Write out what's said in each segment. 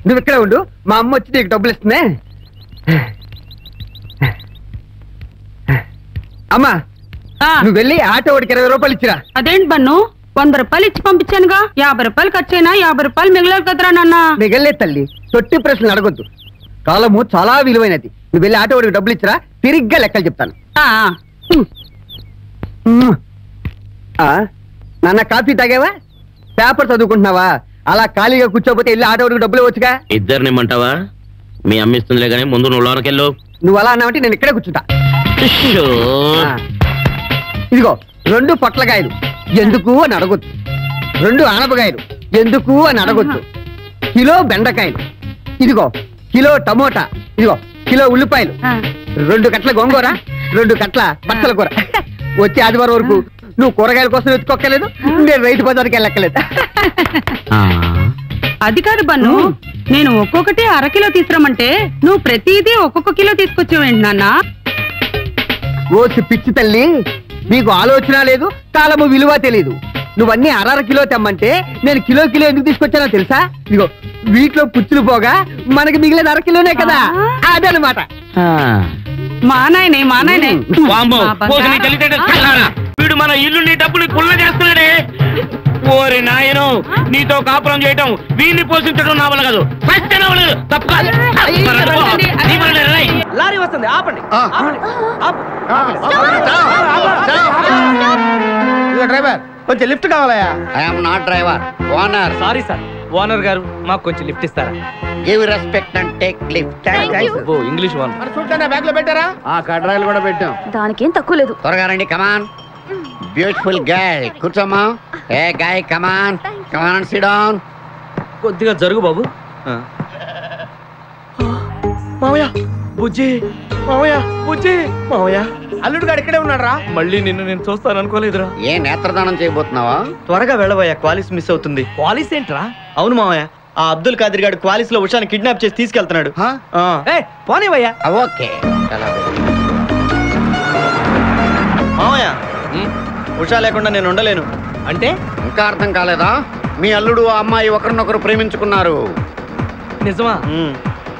నువ్వు ఇక్కడే ఉండు, మా అమ్మ వచ్చి నీకు డబ్బులు ఇస్తుంది. అమ్మా నువ్వు వెళ్ళి ఆటో వాడికి 20 రూపాయలు ఇచ్చిరా. అదేంటి బన్ను, 100 రూపాయలు ఇచ్చి పంపించానుగా, 50 రూపాయలు ఖర్చైనా 50 రూపాయలు మిగిలేదు కదరా నాన్న. మిగలలేదు తల్లి, తొట్టి ప్రశ్నలు అడగొద్దు. కాలము చాలా విలువైనది. నువ్వు వెళ్ళి ఆటో వాడికి డబ్బులు ఇచ్చిరా, తిరిగ్గా లెక్కలు చెప్తాను. నాన్న కాఫీ తాగావా, పేపర్ చదువుకుంటున్నావా? అలా ఖాళీగా కూర్చోపోతే వెళ్ళి ఆటో వాడికి డబ్బులు వచ్చుగా. ఇద్దరిని ఇమ్మంటావా? మీ అమ్మిస్తుందిలే కానీ ముందు నువ్వు లోనకెళ్ళు. నువ్వు అలా అన్నావంటే నేను ఇక్కడే కూర్చుంటా. ఇదిగో 2 పొట్లకాయలు ఎందుకు అని అడగొచ్చు, 2 ఆనపకాయలు ఎందుకు అని అడగొచ్చు, కిలో బెండకాయలు, ఇదిగో కిలో టమోటా, ఇదిగో కిలో ఉల్లిపాయలు, 2 కట్ల గోంగూర, 2 కట్ల బచ్చల కూర. వచ్చే ఆదివారం వరకు నువ్వు కూరగాయల కోసం వెతుక్కోక్కలేదు, నేను రైతు బజార్కి వెళ్ళక్కలేదు. అది కాదు బన్ను, నేను ఒక్కొక్కటి 1/2 కిలో తీసుకురమంటే నువ్వు ప్రతిదీ ఒక్కొక్క కిలో తీసుకొచ్చావేంటి నాన్న? ఓసి పిచ్చి తల్లి, నీకు ఆలోచన లేదు, కాలము విలువ తెలియదు. నువ్వన్నీ 1/2 కిలో తెమ్మంటే నేను కిలో ఎందుకు తీసుకొచ్చానో తెలుసా? ఇదిగో వీటిలో పుచ్చులు పోగా మనకి మిగిలిన 1/2 కిలోనే కదా, అదనమాట. మా నాయనే వీడు మన ఇల్లు నీ డబ్బులు కుళ్ళ చేస్తున్నాడే. ఓరి నాయను, నీతో కాపురం చేయటం, వీడిని పోషించడం నా వల్ల కాదు. లారీ వస్తుంది, ఆపండి. డ్రైవర్ కొంచెం లిఫ్ట్ కావాలయా? I'm not driver, owner. Sorry sir, owner గారు మాకు కొంచెం లిఫ్ట్ ఇస్తారా? Give respect and take lift. Oh English owner. మన చూడటానికి బ్యాగ్ లో పెట్టారా? కడ్రాయిలు కూడా పెట్టాం. దానికేం తక్కువ లేదు. త్వరగా రండి, కమాన్. బ్యూటిఫుల్ గర్ల్, కూర్చోమ్మా. ఏ గాయ్, కమాన్ కమాన్, సిట్ డౌన్. కొద్దిగా జరుగు బాబు. మావయ్య బుజ్జి, మావయ్య బుజ్జి, మావయ్య అల్లుడు గారు ఇక్కడే ఉన్నాడు రా. మళ్ళీ నిన్ను నేను చూస్తాను అనుకోలేదురా. ఏ నేత్రదానం చేయబోతున్నావా? త్వరగా వెళ్ళబోయా, క్వాలిస్ మిస్ అవుతుంది. క్వాలిస్ ఏంట్రా? అవును మావయ్య, ఆ అబ్దుల్ ఖాదర్ గారు క్వాలిస్ లో ఉషాని కిడ్నాప్ చేసి తీసుకెళ్తున్నాడు. పోనీవయ్యా. ఓకే మావయ్య, ఉషా లేకుండా నేను ఉండలేను. అంటే ఇంకా అర్థం కాలేదా? మీ అల్లుడు ఆ అమ్మాయి ఒకరినొకరు ప్రేమించుకున్నారు. నిజమా?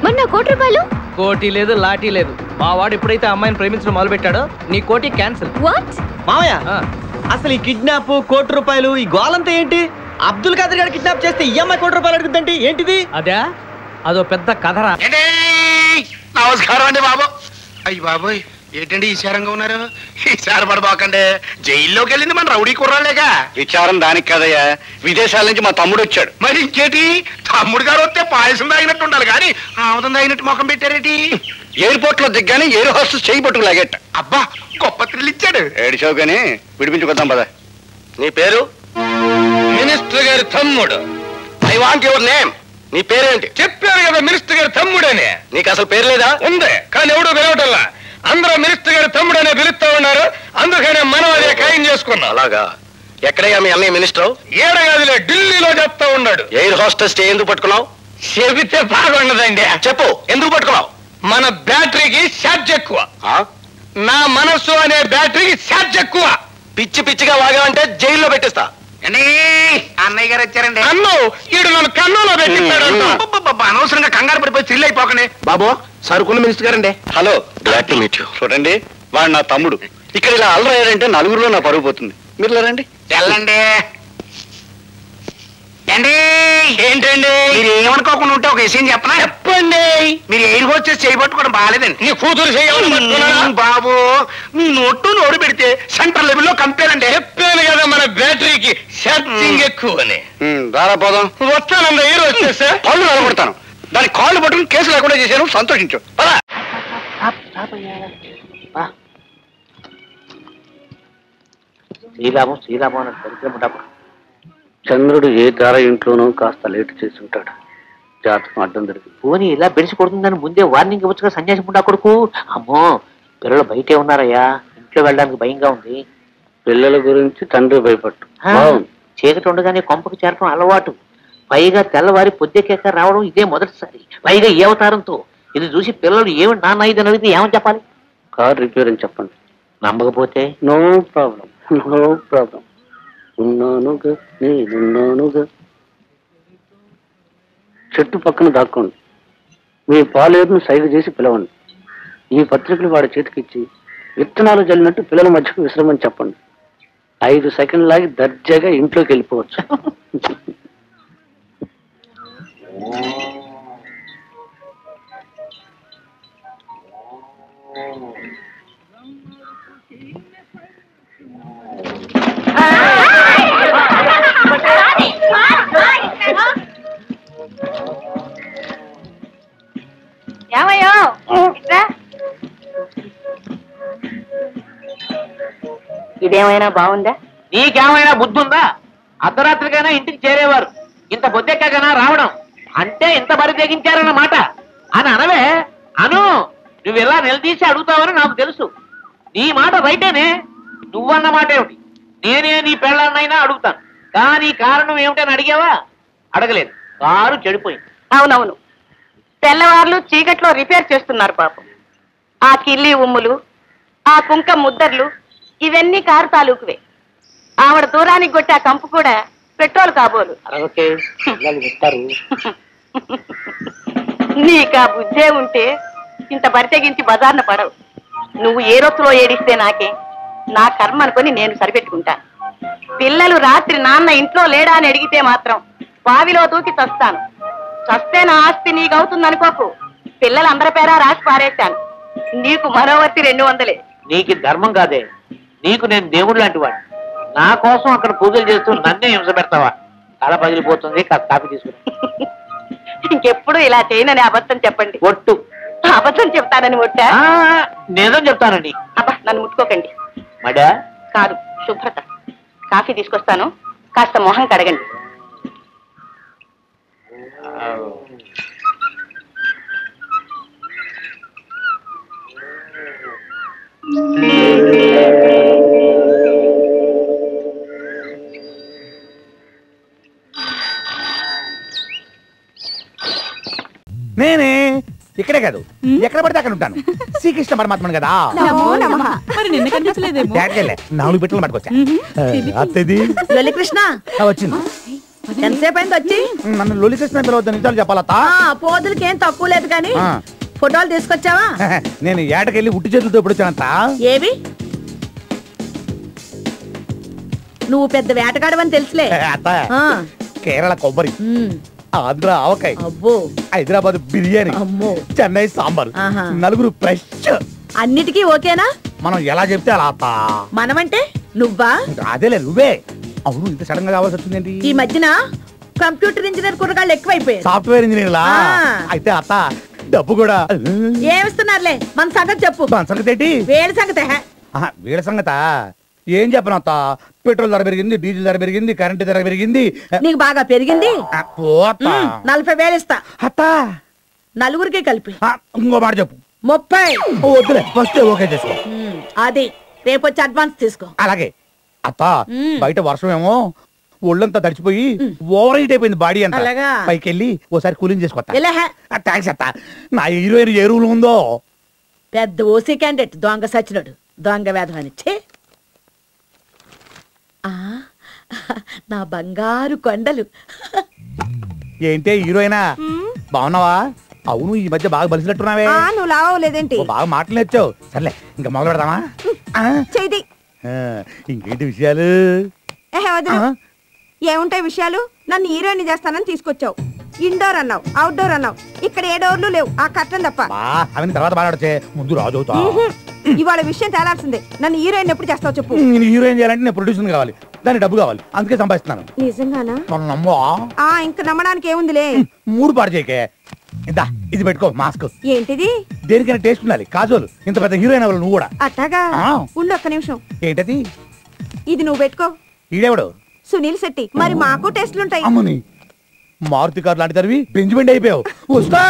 మరి నా 1 కోటి రూపాయలు? కోటి లేదు, లాఠీ లేదు. మా వాడు ఎప్పుడైతే అమ్మాయిని ప్రేమించడం మొదలు పెట్టాడో నీ కోటి క్యాన్సిల్. మావయ్య, అసలు ఈ కిడ్నాప్, 1 కోటి రూపాయలు, ఈ గోలంతా ఏంటి? అబ్దుల్ ఖాదర్ గారు కిడ్నాప్ చేస్తే ఈ అమ్మాయి 1 కోటి రూపాయలు అడుగుద్దంటే ఏంటిది? అదే, అదో పెద్ద కథరా. నమస్కారం అండి బాబు. అయ్యి బాబోయ్, ఏంటండి ఈశారంగా ఉన్నారు? ఈసారి పడబాకండి, జైల్లోకి వెళ్ళింది మన రౌడీ కుర్రాలేగా. విచారం దానికి కదయ్యా, విదేశాల నుంచి మా తమ్ముడు వచ్చాడు. మరి ఇంకేటి, తమ్ముడు గారు వస్తే పాయసం తాగినట్టు ఉండాలి కానీ ఆముదం తాగినట్టు ముఖం పెట్టారేటి? ఎయిర్పోర్ట్ లో దిగ్గానే ఎయిర్ హోస్టెస్ చేయి పట్టుకు లాగేట. అబ్బా, గొప్ప థ్రిల్ ఇచ్చాడు. ఏడిచావు కానీ విడిపించుకొద్దాం పద. నీ పేరు? మినిస్టర్ గారి తమ్ముడు. I want your name. నీ పేరేంటి? చెప్పారు కదా మినిస్టర్ గారి తమ్ముడని. నీకు అసలు పేరు లేదా? ఉంది, కానీ ఎవడో పిలవటల్లా. అందరూ మినిస్టర్ గారి తమ్ముడనే పిలుస్తా ఉన్నారు, అందుకనే మనం అదే ఖాయం చేసుకున్నాం. అలాగా? ఎక్కడయ్యా మీ అన్నయ్య మినిస్టర్? ఏడగాదిలే, ఢిల్లీలో చెప్తా ఉన్నాడు. ఎయిర్ హోస్టెస్ ఎందుకు పట్టుకున్నావు? చెబితే బాగుండదండి. చెప్పు, ఎందుకు పట్టుకున్నావు? మన బ్యాటరీకి ఛార్జ్ ఎక్కువ. నా మనస్సు అనే బ్యాటరీకి ఛార్జ్ ఎక్కువ. పిచ్చి పిచ్చిగా వాగావంటే జైల్లో పెట్టిస్తా. అన్నయ్య గారు వచ్చారండి. అన్ను ఈడు నన్ను కన్నులో పెట్టిస్తాడు. అనవసరంగా కంగారు పడిపోయి థ్రిల్ అయిపోకనే. బాబు, సరుకున్న మినిస్టర్ గారండి. Hello, glad to meet you. చూడండి, వాడు నా తమ్ముడు. ఇక్కడ ఇలా అల్లరయ్యారంటే నలుగురిలో నా పరుగు పోతుంది. మీరు రండి. వెళ్ళండి. ఏంటండి మీరు ఏమనుకోకుండా ఉంటే ఒక విషయం చెప్పనా? చెప్పండి. మీరు ఎయిర్ హోస్టెస్ చేయబట్టుకోవడం బాగాలేదండి. నీ కూతురు చేయాలి బాబు. మీ నోడు పెడితే సెంట్రల్ లెవెల్లో కంపేర్ అంటే. చెప్పాను కదా మన బ్యాటరీకి ఛార్జింగ్ ఎక్కువ అని. దారా పోదాం. వస్తానండి, ఎయిర్ హోస్టెస్. పళ్ళు నిలబడతాను. దాని కాళ్ళు పట్టుకుని కేసు లేకుండా చేశాను, సంతోషించు. శ్రీరామం అన్నట్టు దరిద్రముండప్పుడు చంద్రుడు ఏ తార ఇంట్లోనూ కాస్త లేటు చేసి ఉంటాడు. జాతకం అడ్డం దొరికి పోనీ ఇలా బెడిసి కొడుతుందని ముందే వార్నింగ్ ఇవ్వచ్చుగా సన్యాసి ముండా కొడుకు. అమ్మో, పిల్లలు బయటే ఉన్నారయ్యా, ఇంట్లో వెళ్ళడానికి భయంగా ఉంది. పిల్లల గురించి తండ్రి భయపట్టు. చీకటి ఉండగానే కొంపకు చేరటం అలవాటు, పైగా తెల్లవారి పొద్దెక్కాక రావడం ఇదే మొదటిసారి, పైగా ఏ అవతారంతో. ఇది చూసి పిల్లలు ఏమి నాన్న ఇది అడిగితే ఏమని చెప్పాలి? కార్ రిపేర్ అని చెప్పండి. నమ్మకపోతే నో ప్రాబ్లం, నో ప్రాబ్లం. ఉన్నానుగా నేనున్నానుగా. చెట్టు పక్కన దాక్కోండి. మీ పాలేరును సైగ చేసి పిలవండి. ఈ పత్రికలు వాడి చేతికిచ్చి విత్తనాలు జల్లినట్టు పిల్లల మధ్యకు విశ్రమని చెప్పండి. 5 సెకండ్లు లాగి దర్జాగా ఇంట్లోకి వెళ్ళిపోవచ్చు. ఏమయ్యో ఇదేమైనా బాగుందా? నీకేమైనా బుద్ధి ఉందా? అర్ధరాత్రికైనా ఇంటికి చేరేవారు, ఇంత బొద్దెక్కగానా రావడం అంటే ఇంత బరి తెగించారన్నమాట అని అనవే. అను, నువ్వు ఇలా నిలదీసి అడుగుతావని నాకు తెలుసు. నీ మాట రైటేనే, నువ్వన్న మాట ఏమిటి? నేనే నీ పెళ్ళాన్నైనా అడుగుతాను, కానీ కారణం ఏమిటని అడిగావా? అడగలేదు. కారు చెడిపోయింది. అవునవును, తెల్లవార్లు చీకట్లో రిపేర్ చేస్తున్నారు పాపం. ఆ కిల్లి ఉమ్ములు, ఆ కుంక ముద్దర్లు ఇవన్నీ కారు తాలూకువే. ఆవిడ దూరానికి కొట్టి ఆ కంపు కూడా పెట్రోల్ కాబోలు. అరవకే పిల్లలు చెప్తారు. నీకు ఆ బుద్ధే ఉంటే ఇంత బరితెగించి బజార్న పడవు. నువ్వు ఏ రొత్తులో ఏడిస్తే నాకే, నా కర్మ అనుకొని నేను సరిపెట్టుకుంటాను. పిల్లలు రాత్రి నాన్న ఇంట్లో లేడా అని అడిగితే మాత్రం బావిలో దూకి చస్తాను. చస్తే నా ఆస్తి నీకు అవుతుంది అనుకోకు. పిల్లలందరి పేరా రాసి పారేశాను. నీకు మనోవర్తి 200. నీకు ధర్మం కాదే, నీకు నేను దేవుడు లాంటి వాడు. నా కోసం అక్కడ పూజలు చేస్తూ నన్నే హింస పెడతావా? తల పగిలిపోతుంది. కాఫీ తీసుకురా. ఇంకెప్పుడు ఇలా చేయనని అబద్ధం చెప్పండి. ఒట్టు. అబద్ధం చెప్తానని ఒట్టా? నిజం చెప్తానండి. అబ్బా, నన్ను ముట్టుకోకండి. మడా కాదు, శుభ్రత. కాఫీ తీసుకొస్తాను, కాస్త మొహం కడగండి. నేనే ఇక్కడే కాదు, ఎక్కడ పడితే అక్కడ ఉంటాను. శ్రీకృష్ణ పరమాత్మను కదా. మరి నిన్న కనిపించలేదేమో. 4 పెట్టలు పట్టుకొచ్చా. అత్తది కృష్ణ వచ్చింది. ఎంతసేపు అయింది వచ్చి? నన్ను లొలికృష్ణ పిలవద్దు, నిజాలు చెప్పాలత్త. పోదులకేం తక్కువ లేదు కానీ ఫోటోలు తీసుకొచ్చావా? నేను ఏటకెళ్ళి ఉట్టి చేతులతో ఎప్పుడు వచ్చానంత. ఏవి? నువ్వు పెద్ద వేటగాడవని తెలుసులే. అత్త, కేరళ కొబ్బరి, ఆంధ్ర ఆవకాయ, అబ్బో, హైదరాబాద్ బిర్యానీ, అమ్మో, చెన్నై సాంబార్, నలుగురు ఫ్రెష్. అన్నిటికీ ఓకేనా? మనం ఎలా చెప్తే అలా అత్త. మనమంటే నువ్వా? అదేలే నువ్వే. అవును, ఇంత సడన్ గా కావాల్సి వచ్చిందేంటి? ఈ మధ్యన కంప్యూటర్ ఇంజనీర్ కుర్రగాళ్ళు ఎక్కువైపోయారు. సాఫ్ట్వేర్ ఇంజనీర్లా? అయితే అత్త డబ్బు కూడా ఏమిస్తున్నారులే. మన సంగతి చెప్పు. మన సంగతి ఏంటి? వేడి సంగతి. వీళ్ళ సంగత ఏం చెప్పను అత్త. పెట్రోల్ ధర పెరిగింది, డీజిల్ ధర పెరిగింది, కరెంట్ ధర పెరిగింది. నీకు బాగా పెరిగింది. 40,000 ఇస్తా అత్త, నలుగురికి కలిపి. ఇంకో మాట చెప్పు. 30. వద్దులే, ఫస్ట్ ఓకే చేసుకో. అది రేపు వచ్చి అడ్వాన్స్ తీసుకో. అలాగే అత్త. బయట వర్షం ఏమో ఒళ్ళంతా తడిచిపోయి ఓవర్ హీట్ అయిపోయింది బాడీ అంతా. పైకి వెళ్ళి ఓసారి కూలింగ్ చేసుకోవచ్చా? థ్యాంక్స్ అత్త. నా హీరోయిన్ ఏ రూల్ ఉందో. పెద్ద ఓసీ క్యాండిడేట్, దొంగ సచ్చినోడు, దొంగ వేధవానిచ్చే. నా బంగారు కొండలు. ఏంటే హీరోయినా, బాగున్నావా? అవును, ఈ మధ్య బాగా బలిసినట్టున్నావే. నువ్వు లావలేదేంటి? బాగా మాటలు నేర్చావు. సర్లే, ఇంకా మొదలు పెడదామా? ఇంకేంటి విషయాలు? ఏముంటాయి విషయాలు? నన్ను హీరోయిన్ చేస్తానని తీసుకొచ్చావు. ఇండోర్ అన్నావు, అవుట్డోర్ అన్నావు. ఇక్కడ ఏ డోర్లు లేవు, ఆ కట్టం తప్ప. అవన్నీ తర్వాత మాట్లాడచ్చే, ముందు రాజు అవుతా. ఇవాళ విషయం తేలాల్సిందే. నన్ను హీరోయిన్ ఎప్పుడు చేస్తావు చెప్పు. నేను హీరోయిన్ చేయాలంటే నేను ప్రొడ్యూసర్ కావాలి, దానికి డబ్బు కావాలి, అందుకే సంపాదిస్తున్నాను. నిజంగానా? నమ్మవా? ఇంకా నమ్మడానికి ఏముందిలే. 3 పాడు చేయకే. ఇదా, ఇది పెట్టుకో మాస్క్. ఏంటిది? దేనికైనా టేస్ట్ ఉండాలి. కాజోలు, ఇంత పెద్ద హీరోయిన్ అవ్వాలి నువ్వు కూడా. అట్టాగా? ఉండు ఒక్క నిమిషం. ఏంటది? ఇది నువ్వు పెట్టుకో. ఈడెవడు? సునీల్ శెట్టి. మరి మాకు టెస్ట్లుంటాయి. అమ్మని, మారుతి కారు లాంటి తరివి బెంజ్మెంట్ అయిపోయావు. వస్తా.